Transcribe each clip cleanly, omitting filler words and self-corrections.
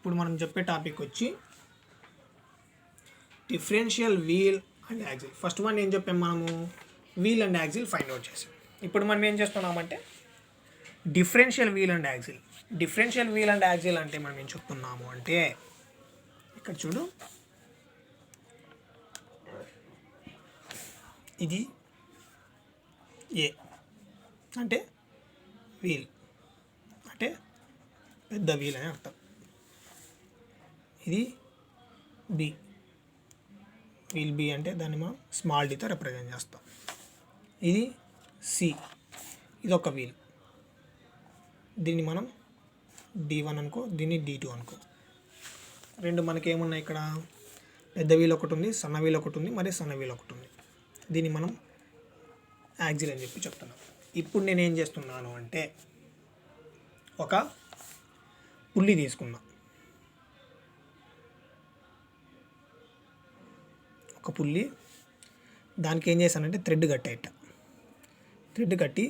ఇప్పుడు మనం చెప్పే టాపిక్ వచ్చి differential wheel and axle. First one ఏం చెప్పాము మనము, wheel and axle find out చేసాం. ఇప్పుడు మనం ఏం చేస్తున్నామంటే differential wheel and axle. Differential wheel and axle అంటే మనం ఏం చెప్తున్నాము అంటే, ఇక్కడ చూడు, ఇది ఏ అంటే వీల్, అంటే పెద్ద వీల్ అని అర్థం. ఇది బి, వీల్ బి అంటే దాన్ని మనం స్మాల్ డీతో రిప్రజెంట్ చేస్తాం. ఇది సి, ఇది ఒక వీల్, దీన్ని మనం D1 అనుకో, దీన్ని D2 అనుకో. రెండు మనకి ఏమున్నాయి ఇక్కడ, పెద్ద వీల్ ఒకటి ఉంది, సన్న వీల్ ఒకటి ఉంది, మరి సన్న వీల్ ఒకటి ఉంది. దీన్ని మనం యాక్సిల్ అని చెప్పి చెప్తున్నాం. ఇప్పుడు నేను ఏం చేస్తున్నాను అంటే, ఒక పుల్లి తీసుకున్నా, ఒక పుల్లి, దానికి ఏం చేశానంటే థ్రెడ్ కట్టేట, థ్రెడ్ కట్టి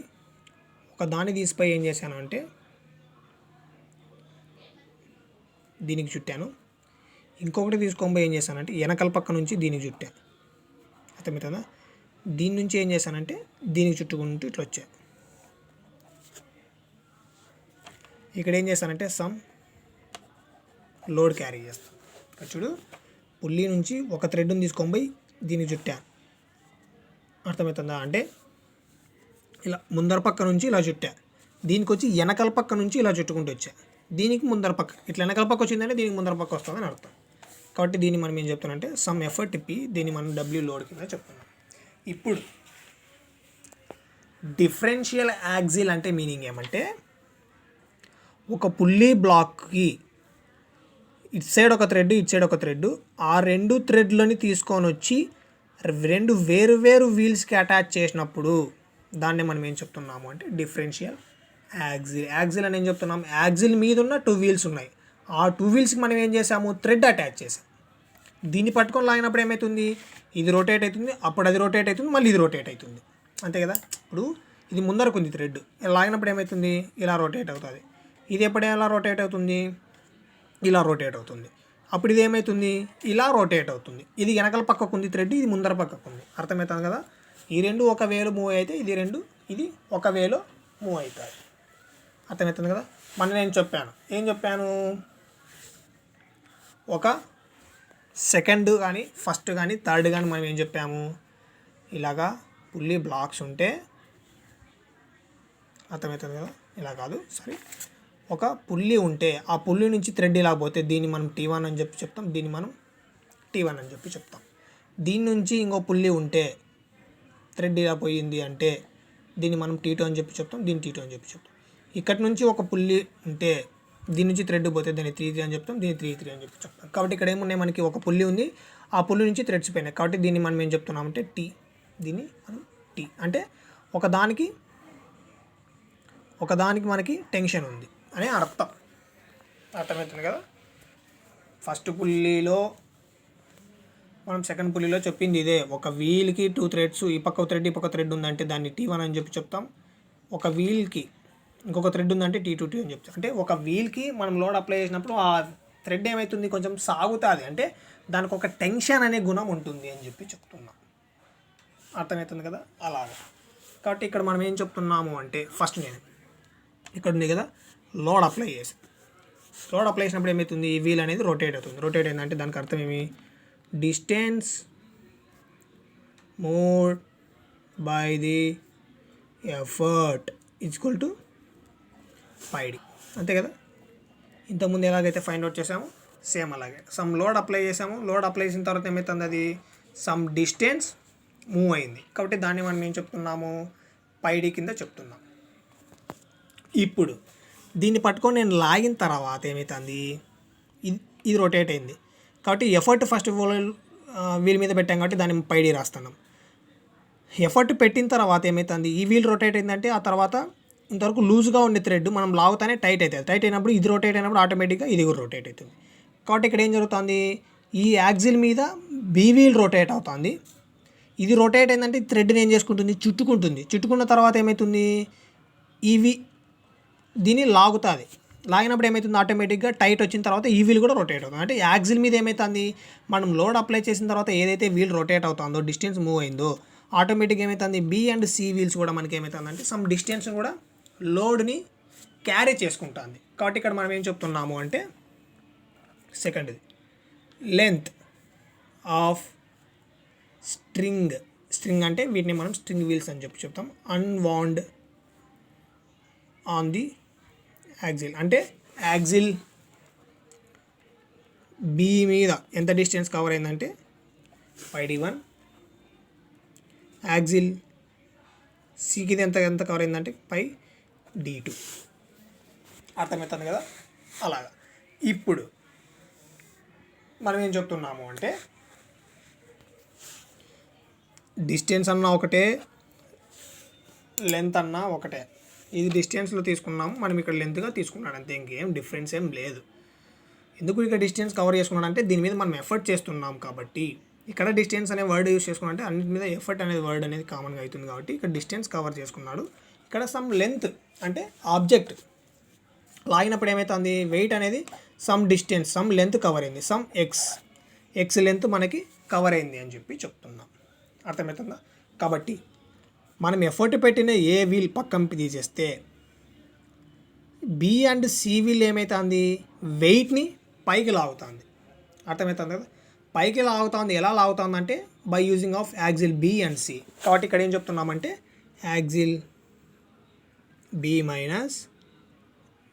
ఒక దాన్ని తీసిపోయి ఏం చేశాను అంటే దీనికి చుట్టాను. ఇంకొకటి తీసుకొని పోయి ఏం చేశానంటే వెనకల పక్క నుంచి దీనికి చుట్టాను. అర్థమవుతుందా? దీని నుంచి ఏం చేశానంటే దీనికి చుట్టుకుంటూ ఇట్లా వచ్చా. ఇక్కడ ఏం చేశానంటే సమ్ లోడ్ క్యారీ చేస్తాను. ఇక్కడ చూడు, పుల్లి నుంచి ఒక థ్రెడ్ని తీసుకొని పోయి దీనికి చుట్టా. అర్థమవుతుందా? అంటే ఇలా ముందర పక్క నుంచి ఇలా చుట్టా, దీనికి వచ్చి వెనకల పక్క నుంచి ఇలా చుట్టుకుంటూ వచ్చా. దీనికి ముందర పక్క, ఇట్లా వెనకల పక్క వచ్చిందంటే దీనికి ముందర పక్క వస్తుందని అర్థం. కాబట్టి దీన్ని మనం ఏం చెప్తున్నామంటే సమ్ ఎఫర్ట్ పి, దీన్ని మనం డబ్ల్యూ లోడ్ కింద చెప్తున్నాం. ఇప్పుడు డిఫరెన్షియల్ యాక్సిల్ అంటే మీనింగ్ ఏమంటే, ఒక పుల్లీ బ్లాక్కి ఇటు సైడ్ ఒక థ్రెడ్, ఇటు సైడ్ ఒక థ్రెడ్, ఆ రెండు థ్రెడ్లని తీసుకొని వచ్చి రెండు వేరు వేరు వీల్స్కి అటాచ్ చేసినప్పుడు దాన్ని మనం ఏం చెప్తున్నాము అంటే డిఫరెన్షియల్ యాక్సిల్. యాక్సిల్ అని ఏం చెప్తున్నాం, యాక్సిల్ మీద ఉన్న 2 వీల్స్ ఉన్నాయి, ఆ 2 వీల్స్కి మనం ఏం చేసాము, థ్రెడ్ అటాచ్ చేసాం. దీన్ని పట్టుకొని లాగినప్పుడు ఏమవుతుంది, ఇది రొటేట్ అవుతుంది, అప్పుడు అది రొటేట్ అవుతుంది, మళ్ళీ ఇది రొటేట్ అవుతుంది, అంతే కదా. ఇప్పుడు ఇది ముందరకు ఉంది థ్రెడ్, లాగినప్పుడు ఏమవుతుంది, ఇలా రొటేట్ అవుతుంది. ఇది ఎప్పుడు ఎలా రొటేట్ అవుతుంది, ఇలా రొటేట్ అవుతుంది. అప్పుడు ఇది ఏమవుతుంది, ఇలా రొటేట్ అవుతుంది. ఇది వెనకల పక్కకు ఉంది థ్రెడ్, ఇది ముందర పక్కకు ఉంది. అర్థమవుతుంది కదా. ఈ రెండు ఒక వేలో మూవ్ అయితే ఇది ఒక వేలో మూవ్ అవుతుంది. అర్థమవుతుంది కదా. మన నేను చెప్పాను, ఏం చెప్పాను, ఒక సెకండ్ కానీ ఫస్ట్ కానీ థర్డ్ కానీ మనం ఏం చెప్పాము, ఇలాగా పుల్లీ బ్లాక్స్ ఉంటే, అర్థమవుతుంది కదా, ఇలా కాదు సారీ, ఒక పుల్లి ఉంటే ఆ పుల్లి నుంచి థ్రెడ్ ఇలా పోతే దీన్ని మనం T1 అని చెప్పి చెప్తాం, దీన్ని మనం T1 అని చెప్పి చెప్తాం. దీని నుంచి ఇంకో పుల్లి ఉంటే థ్రెడ్ ఇలా పోయింది అంటే దీన్ని మనం T2 అని చెప్పి చెప్తాం, దీన్ని T2 అని చెప్పి చెప్తాం. ఇక్కడి నుంచి ఒక పుల్లి ఉంటే దీని నుంచి థ్రెడ్ పోతే దాన్ని 3-3 అని చెప్తాం, దీన్ని 3-3 అని చెప్పి చెప్తాం. కాబట్టి ఇక్కడ ఏమున్నాయి, మనకి ఒక పుల్లి ఉంది, ఆ పుల్లి నుంచి థ్రెడ్స్ పోయినాయి. కాబట్టి దీన్ని మనం ఏం చెప్తున్నామంటే T, దీన్ని మనం T అంటే ఒకదానికి మనకి టెన్షన్ ఉంది అని అర్థం. అర్థమవుతుంది కదా. ఫస్ట్ పుల్లీలో మనం సెకండ్ పుల్లీలో చెప్పింది ఇదే, ఒక వీల్కి 2 థ్రెడ్స్, ఈ పక్క థ్రెడ్ ఈ పక్క థ్రెడ్ ఉందంటే దాన్ని T1 అని చెప్పి చెప్తాం. ఒక వీల్కి ఇంకొక థ్రెడ్ ఉందంటే T2 అని చెప్తాం. అంటే ఒక వీల్కి మనం లోడ్ అప్లై చేసినప్పుడు ఆ థ్రెడ్ ఏమవుతుంది, కొంచెం సాగుతుంది, అంటే దానికి ఒక టెన్షన్ అనే గుణం ఉంటుంది అని చెప్పి చెప్తున్నాం. అర్థమవుతుంది కదా, అలాగా. కాబట్టి ఇక్కడ మనం ఏం చెప్తున్నాము అంటే, ఫస్ట్ నేను ఇక్కడ ఉంది కదా, లోడ్ అప్లై చేసి, లోడ్ అప్లై చేసినప్పుడు ఏమవుతుంది, ఈ వీల్ అనేది రొటేట్ అవుతుంది. రొటేట్ అయిందంటే దానికి అర్థం ఏమి, distance moved by the effort equal to πd, అంతే కదా. ఇంతకుముందు ఎలాగైతే ఫైండ్ అవుట్ చేసామో సేమ్ అలాగే సమ్ లోడ్ అప్లై చేసాము. లోడ్ అప్లై చేసిన తర్వాత ఏమవుతుంది, అది సమ్ డిస్టెన్స్ మూవ్ అయింది. కాబట్టి దాన్ని మనం ఏం చెప్తున్నాము, πd కింద చెప్తున్నాం. ఇప్పుడు దీన్ని పట్టుకొని నేను లాగిన తర్వాత ఏమవుతుంది, ఇది రొటేట్ అయింది. కాబట్టి ఎఫర్ట్ ఫస్ట్ వీల్ మీద పెట్టాం కాబట్టి దాన్ని πd రాస్తున్నాం. ఎఫర్ట్ పెట్టిన తర్వాత ఏమవుతుంది, ఈ వీల్ రొటేట్ అయిందంటే ఆ తర్వాత ఇంతవరకు లూజ్గా ఉండే థ్రెడ్ మనం లాగుతానే టైట్ అవుతుంది. టైట్ అయినప్పుడు ఇది రొటేట్ అయినప్పుడు ఆటోమేటిక్గా ఇది కూడా రొటేట్ అవుతుంది. కాబట్టి ఇక్కడ ఏం జరుగుతుంది, ఈ యాక్సిల్ మీద బీ వీల్ రొటేట్ అవుతుంది. ఇది రొటేట్ అయిందంటే థ్రెడ్ని ఏం చేసుకుంటుంది, చుట్టుకుంటుంది. చుట్టుకున్న తర్వాత ఏమవుతుంది, దీన్ని లాగుతుంది. లాగినప్పుడు ఏమవుతుంది, ఆటోమేటిక్గా టైట్ వచ్చిన తర్వాత ఈ వీల్ కూడా రొటేట్ అవుతుంది. అంటే యాక్సిల్ మీద ఏమవుతుంది, మనం లోడ్ అప్లై చేసిన తర్వాత ఏదైతే వీల్ రొటేట్ అవుతుందో, డిస్టెన్స్ మూవ్ అయిందో, ఆటోమేటిక్గా ఏమవుతుంది, బి అండ్ సి వీల్స్ కూడా మనకి ఏమవుతుంది అంటే సమ్ డిస్టెన్స్ కూడా లోడ్ని క్యారీ చేసుకుంటుంది. కాబట్టి ఇక్కడ మనం ఏం చెప్తున్నాము అంటే సెకండ్ది లెంత్ ఆఫ్ స్ట్రింగ్ అంటే వీటిని మనం స్ట్రింగ్ వీల్స్ అని చెప్పి చెప్తాం. అన్వౌండ్ ఆన్ ది యాక్సిల్ అంటే యాక్సిల్ బి మీద ఎంత డిస్టెన్స్ కవర్ అయిందంటే 5d1, యాక్సిల్ సికి ఇది ఎంత కవర్ అయిందంటే 5d2. అర్థమవుతుంది కదా. అలాగా ఇప్పుడు మనం ఏం చెప్తున్నాము అంటే డిస్టెన్స్ అన్నా ఒకటే, లెంత్ అన్నా ఒకటే. ఇది డిస్టెన్స్లో తీసుకున్నాము, మనం ఇక్కడ లెంత్గా తీసుకున్నాడు అంతే, ఇంకేం డిఫరెన్స్ ఏం లేదు. ఎందుకు ఇక్కడ డిస్టెన్స్ కవర్ చేసుకున్నాడు అంటే దీని మీద మనం ఎఫర్ట్ చేస్తున్నాం కాబట్టి. ఇక్కడ డిస్టెన్స్ అనే వర్డ్ యూస్ చేసుకున్నాం అన్నిటి మీద ఎఫర్ట్ అనేది వర్డ్ అనేది కామన్గా అవుతుంది కాబట్టి ఇక్కడ డిస్టెన్స్ కవర్ చేసుకున్నాడు. ఇక్కడ సమ్ లెంత్ అంటే ఆబ్జెక్ట్ లాగినప్పుడు ఏమవుతుంది, వెయిట్ అనేది some distance some length cover అయింది, సమ్ ఎక్స్ లెంత్ మనకి కవర్ అయింది అని చెప్పి చెప్తున్నాం. అర్థమవుతుందా. కాబట్టి మనం ఎఫర్ట్ పెట్టిన ఏ వీల్ పక్కకి తీసేస్తే బి అండ్ సి వీల్ ఏమవుతుంది, వెయిట్ని పైకి లాగుతుంది. అర్థమవుతుంది కదా. పైకి లాగుతుంది, ఎలా లాగుతుంది అంటే by using of axle B and C. కాబట్టి ఇక్కడ ఏం చెప్తున్నామంటే axle B minus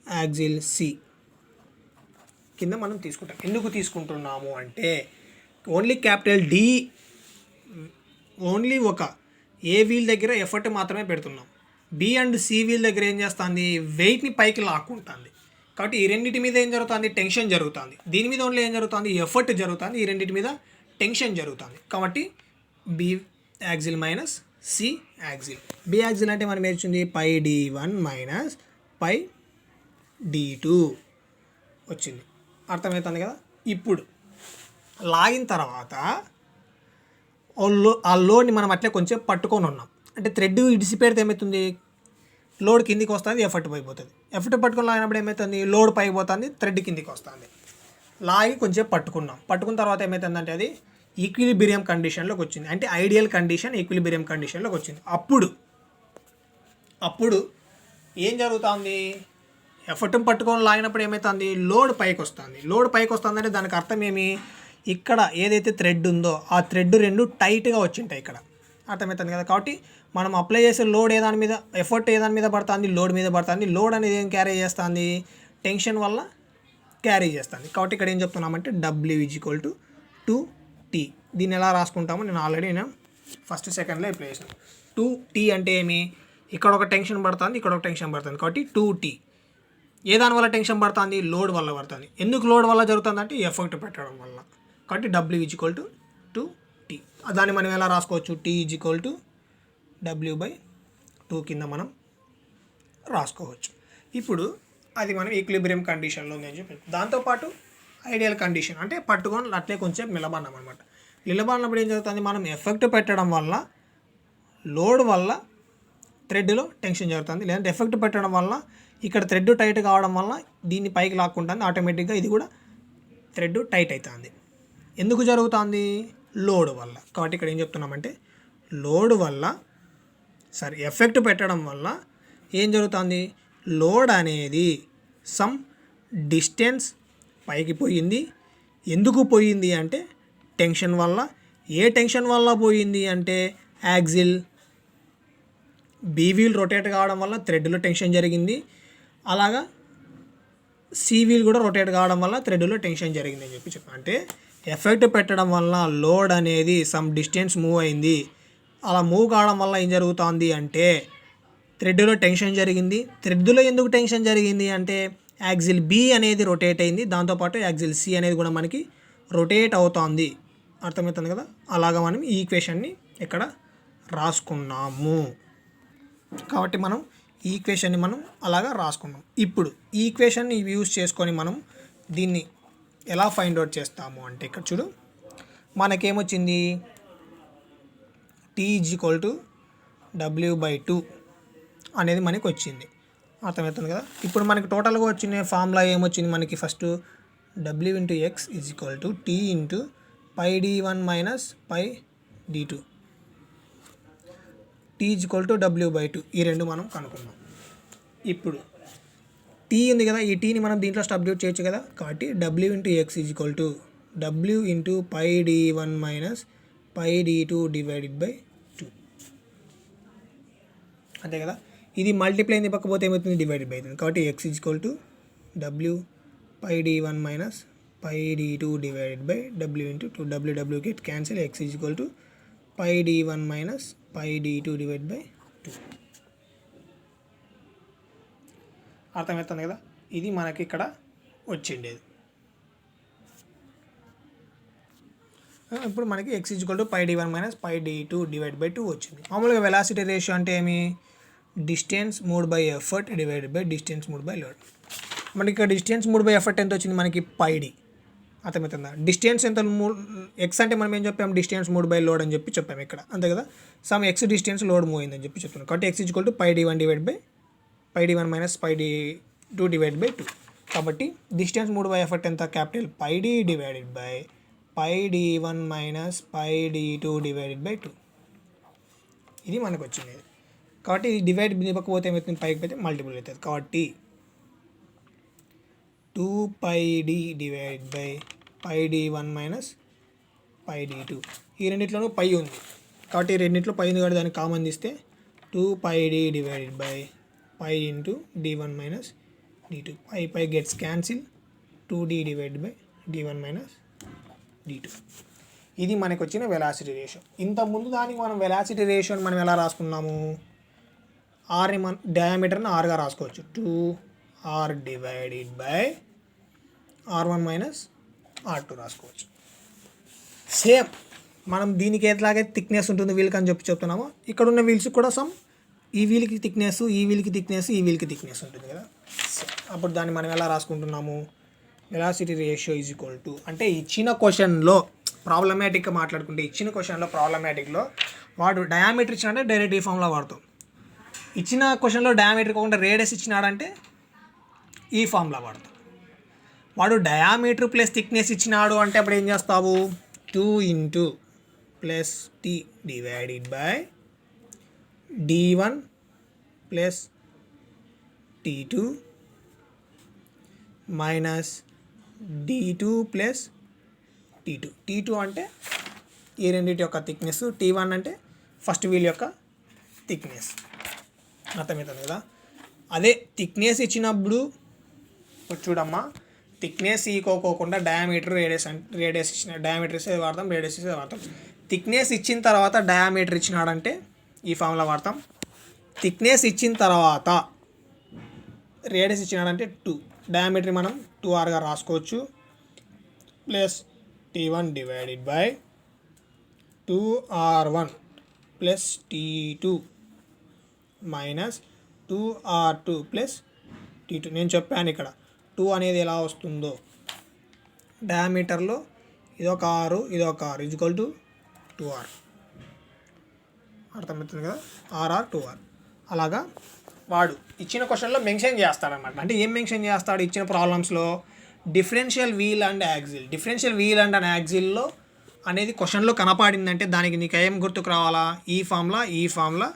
axle C కింద మనం తీసుకుంటాం. ఎందుకు తీసుకుంటున్నాము అంటే ఓన్లీ క్యాపిటల్ డి, ఓన్లీ ఒక ఏ వీల్ దగ్గర ఎఫర్ట్ మాత్రమే పెడుతున్నాం. బి అండ్ సి వీల్ దగ్గర ఏం చేస్తుంది, వెయిట్ని పైకి లాక్కుంటుంది. కాబట్టి ఈ రెండింటి మీద ఏం జరుగుతుంది, టెన్షన్ జరుగుతుంది. దీని మీద ఓన్లీ ఏం జరుగుతుంది, ఎఫర్ట్ జరుగుతుంది. ఈ రెండింటి మీద టెన్షన్ జరుగుతుంది. కాబట్టి B axle minus C axle. B axle అంటే మనం ఏర్చింది πd1 మైనస్ πd2 వచ్చింది. అర్థమవుతుంది కదా. ఇప్పుడు లాగిన తర్వాత ఆ లోడ్ని మనం అట్లే కొంచెం పట్టుకొని ఉన్నాం అంటే థ్రెడ్ ఇడిసిపెడితే ఏమవుతుంది, లోడ్ కిందికి వస్తుంది, ఎఫర్ట్ పైపోతుంది. ఎఫర్ట్ పట్టుకొని లాగినప్పుడు ఏమవుతుంది, లోడ్ పైపోతుంది, థ్రెడ్ కిందికి వస్తుంది. లాగి కొంచెం పట్టుకున్నాం. పట్టుకున్న తర్వాత ఏమవుతుందంటే అది ఈక్విలిబ్రియం కండిషన్లోకి వచ్చింది. అంటే ఐడియల్ కండిషన్ ఈక్విలిబ్రియం కండిషన్లోకి వచ్చింది. అప్పుడు ఏం జరుగుతుంది, ఎఫర్ట్ పట్టుకొని లాగినప్పుడు ఏమవుతుంది, లోడ్ పైకి వస్తుంది. లోడ్ పైకి వస్తుందంటే దానికి అర్థం ఏమి, ఇక్కడ ఏదైతే థ్రెడ్ ఉందో ఆ థ్రెడ్ రెండు టైట్గా వచ్చింటాయి ఇక్కడ. అర్థమవుతుంది కదా. కాబట్టి మనం అప్లై చేసే లోడ్ ఏ దాని మీద, ఎఫర్ట్ ఏ దాని మీద పడుతుంది, లోడ్ మీద పడుతుంది. లోడ్ అనేది ఏం క్యారీ చేస్తుంది, టెన్షన్ వల్ల క్యారీ చేస్తుంది. కాబట్టి ఇక్కడ ఏం చెప్తున్నామంటే W = 2T. దీన్ని ఎలా రాసుకుంటామో నేను ఆల్రెడీ ఫస్ట్ సెకండ్లో అప్లై చేసాను. 2T అంటే ఏమి, ఇక్కడ ఒక టెన్షన్ పడుతుంది, ఇక్కడ ఒక టెన్షన్ పడుతుంది. కాబట్టి 2T. ఏ దాని వల్ల టెన్షన్ పడుతుంది, లోడ్ వల్ల పడుతుంది. ఎందుకు లోడ్ వల్ల జరుగుతుంది అంటే ఎఫర్ట్ పెట్టడం వల్ల. కాబట్టి W = 2T. దాన్ని మనం ఎలా రాసుకోవచ్చు, T = W/2 కింద మనం రాసుకోవచ్చు. ఇప్పుడు అది మనం ఈక్విలిబ్రియం కండిషన్లో ఉంది అని చెప్పి. దాంతోపాటు ఐడియల్ కండిషన్ అంటే పట్టుకొని అట్లే కొంచెం నిలబడినాం అనమాట. నిలబడినప్పుడు ఏం జరుగుతుంది, మనం ఎఫెక్ట్ పెట్టడం వల్ల లోడ్ వల్ల థ్రెడ్లో టెన్షన్ జరుగుతుంది. లేదంటే ఎఫెక్ట్ పెట్టడం వల్ల ఇక్కడ థ్రెడ్ టైట్ కావడం వల్ల దీన్ని పైకి లాక్కుంటుంది. ఆటోమేటిక్గా ఇది కూడా థ్రెడ్ టైట్ అవుతుంది. ఎందుకు జరుగుతుంది, లోడ్ వల్ల. కాబట్టి ఇక్కడ ఏం చెప్తున్నామంటే లోడ్ వల్ల ఎఫెక్ట్ పెట్టడం వల్ల ఏం జరుగుతుంది, లోడ్ అనేది సమ్ డిస్టెన్స్ పైకి పోయింది. ఎందుకు పోయింది అంటే టెన్షన్ వల్ల. ఏ టెన్షన్ వల్ల పోయింది అంటే యాక్సిల్ బీ వీల్ రొటేట్ కావడం వల్ల థ్రెడ్లో టెన్షన్ జరిగింది. అలాగా సి వీల్ కూడా రొటేట్ కావడం వల్ల థ్రెడ్లో టెన్షన్ జరిగింది అని చెప్పి అంటే ఎఫెక్ట్ పెట్టడం వల్ల లోడ్ అనేది సమ్ డిస్టెన్స్ మూవ్ అయింది. అలా మూవ్ కావడం వల్ల ఏం జరుగుతుంది అంటే థ్రెడ్లో టెన్షన్ జరిగింది. థ్రెడ్లో ఎందుకు టెన్షన్ జరిగింది అంటే యాక్సిల్ బి అనేది రొటేట్ అయింది, దాంతోపాటు యాక్సిల్ సి అనేది కూడా మనకి రొటేట్ అవుతుంది. అర్థమవుతుంది కదా. అలాగా మనం ఈ ఈక్వేషన్ని ఇక్కడ రాసుకున్నాము. కాబట్టి మనం ఈ ఈక్వేషన్ని మనం అలాగా రాసుకున్నాం. ఇప్పుడు ఈ ఈక్వేషన్ని యూజ్ చేసుకొని మనం దీన్ని ఎలా ఫైండ్ అవుట్ చేస్తాము అంటే ఇక్కడ చూడు, మనకేమొచ్చింది, T = W/2 అనేది మనకి వచ్చింది. అర్థమవుతుంది కదా. ఇప్పుడు మనకి టోటల్గా వచ్చిన ఫార్ములా ఏమొచ్చింది మనకి, first W into x is equal to T into pi d1 minus pi d2, T is equal to W/2. ఈ రెండు మనం కనుక్కున్నాం. ఇప్పుడు టీ ఉంది కదా, ఈ టీని మనం దీంట్లో సబ్స్టిట్యూట్ చేయొచ్చు కదా. కాబట్టి W into x is equal to W into pi d1 minus pi d2 divided by 2, అంతే కదా. ఇది మల్టిప్లై పక్కపోతే ఏమవుతుంది, డివైడెడ్ బై అవుతుంది. కాబట్టి x is equal to W pi d1 minus pi d2 divided by W into 2. W get cancel, x is equal to pi d1 minus pi d2 divide by 2. అర్థమవుతుంది కదా. ఇది మనకి ఇక్కడ వచ్చిండేది. ఇప్పుడు మనకి x is equal to pi d1 minus pi d2 divide by 2 వచ్చింది. మామూలుగా వెలాసిటీ రేషియో అంటే ఏమి, distance moved by effort divided by distance moved by load. మనకి ఇక్కడ డిస్టెన్స్ మూడ్ బై ఎఫర్ట్ ఎంత వచ్చింది మనకి, పై d. అర్థమవుతుందా. డిస్టెన్స్ ఎంత, ఎక్స్ అంటే మనం ఏం చెప్పాము, డిస్టెన్స్ మూడ్ బై లోడ్ అని చెప్పాము ఇక్కడ, అంతే కదా. Some x distance load move అయిందని చెప్తున్నాం. కాబట్టి x is equal to pi d1 divide by pi d1 minus pi d2 divide by 2. కాబట్టి డిస్టెన్స్ మూడ్ బై ఎఫర్ట్ ఎంత, capital pi d divided by pi d1 minus pi d2 divided by 2. ఇది మనకు వచ్చింది. కాబట్టి divide ఇవ్వకపోతే ఏమవుతుంది, పైకి పోతే మల్టిపుల్ అవుతుంది. కాబట్టి 2πd divide by pi d1 minus pi d2. ఈ రెండిట్లోనూ పై ఉంది కాబట్టి ఈ రెండిట్లో పై ఉంది కాబట్టి దాన్ని కామన్ తీస్తే 2πd divided by pi into d1 minus d2. Pi gets cancel, 2d divide by d1 minus d2. ఇది మనకు వచ్చిన వెలాసిటీ రేషియో. ఇంతకుముందు దానికి మనం వెలాసిటీ రేషియోని మనం ఎలా రాసుకున్నాము, ఆర్ని మన డయామీటర్ని ఆర్గా రాసుకోవచ్చు. 2r divided by r1 minus r2 రాసుకోవచ్చు. సేమ్ మనం దీనికి ఎట్లాగే థిక్నెస్ ఉంటుంది వీల్కి అని చెప్తున్నాము, ఇక్కడ ఉన్న వీల్స్ కూడా సమ్ ఈ వీల్కి థిక్నెస్, ఈ వీల్కి థిక్నెస్, ఈ వీల్కి థిక్నెస్ ఉంటుంది కదా. అప్పుడు దాన్ని మనం ఎలా రాసుకుంటున్నాము, velocity ratio is equal to, అంటే ఇచ్చిన క్వశ్చన్లో ప్రాబ్లమాటిక్గా మాట్లాడుకుంటే, ఇచ్చిన క్వశ్చన్లో ప్రాబ్లమాటిక్లో వాడు డయామీటర్ ఇచ్చినాడంటే డైరెక్ట్ ఈ ఫామ్లో వాడతాం. ఇచ్చిన క్వశ్చన్లో డయామీటర్ కాకుండా రేడియస్ ఇచ్చినాడంటే ఈ ఫామ్లో వాడతాం. వాడు డయామీటర్ ప్లస్ థిక్నెస్ ఇచ్చినాడు అంటే అప్పుడు ఏం చేస్తావు, 2 into plus T divided by d1 plus t2 minus d2 plus t2. t2 అంటే ఈ రెండింటి యొక్క థిక్నెస్, t1 అంటే ఫస్ట్ వీల్ యొక్క థిక్నెస్. అర్థమవుతుంది కదా. అదే థిక్నెస్ ఇచ్చినప్పుడు చూడమ్మా, థిక్నెస్ ఈకోకుండా డయామీటర్ రేడియస్ ఇచ్చిన డయామీటర్ ఇస్తే వాడతాం, రేడియస్ ఇస్తే వాడతాం. థిక్నెస్ ఇచ్చిన తర్వాత డయామీటర్ ఇచ్చినాడంటే ఈ ఫామ్లో వాడతాం. థిక్నెస్ ఇచ్చిన తర్వాత రేడియస్ ఇచ్చినాడంటే 2, డయామీటర్ మనం 2rగా రాసుకోవచ్చు. Plus t1 divided by 2r1 plus t2 minus 2r2 plus t2. నేను చెప్పాను ఇక్కడ 2 అనేది ఎలా వస్తుందో, డయామీటర్లో ఇదొక r ఇదొక r ఈక్వల్ టు 2r. అర్థమవుతుంది కదా, r 2r. అలాగా వాడు ఇచ్చిన క్వశ్చన్లో మెన్షన్ చేస్తాడనమాట. అంటే ఏం మెన్షన్ చేస్తాడు ఇచ్చిన ప్రాబ్లమ్స్లో, differential wheel and axle. Differential wheel and యాక్సిల్లో అనేది క్వశ్చన్లో కనపడిందంటే దానికి నీకు ఏం గుర్తుకు రావాలా, ఈ ఫామ్లా, ఈ ఫామ్లా,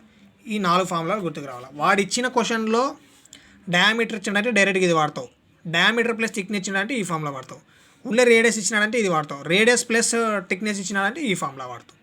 ఈ 4 ఫామ్లాలు గుర్తుకు రావాలా. వాడు ఇచ్చిన క్వశ్చన్లో డయామీటర్ ఇచ్చిందంటే డైరెక్ట్గా ఇది వాడతావు, డయామీటర్ ప్లస్ థిక్నెస్ ఇచ్చిందంటే ఈ ఫామ్లో వాడతావు, ఉండే రేడియస్ ఇచ్చినాడంటే ఇది వాడతావు, రేడియస్ ప్లస్ థిక్నెస్ ఇచ్చినాడంటే ఈ ఫామ్లో వాడతావు.